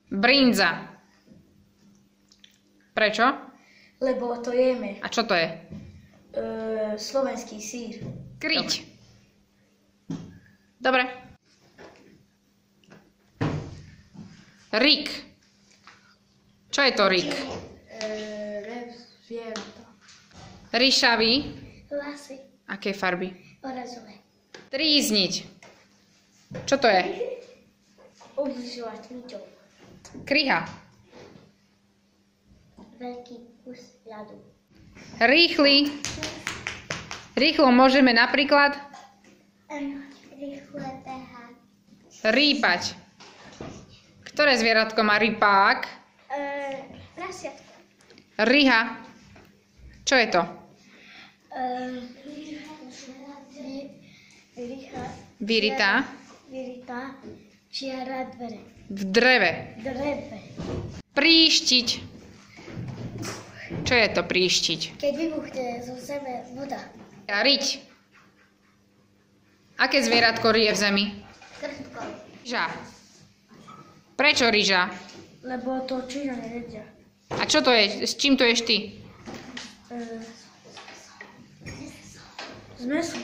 Brinza. Prečo? Lebo to jeme. A čo to je? Slovenský sír. Kryť. Dobre. Rik. Čo je to rik? Zvieratá. Ryšavý. Vlasy. Aké farby? Orazové. Trízniť. Čo to je? Obližovať myťou. Kryha. Veľký kus ľadu. Rýchly. Rýchlo môžeme napríklad Rýchle behať. rýpať. Ktoré zvieratko má rýpák? Prasiatko. Ryha. Čo je to? Vyritá. Vyritá. Čiara dvere. V dreve. Dreve. Príštiť. Čo je to príštiť? Keď vybuchne zo zeme voda. A riť. Aké zvieratko rije v zemi? Krtko. Ryža. Prečo ryža? Lebo to čiža nejedia. A čo to je? S čím to ješ ty? Z mesu.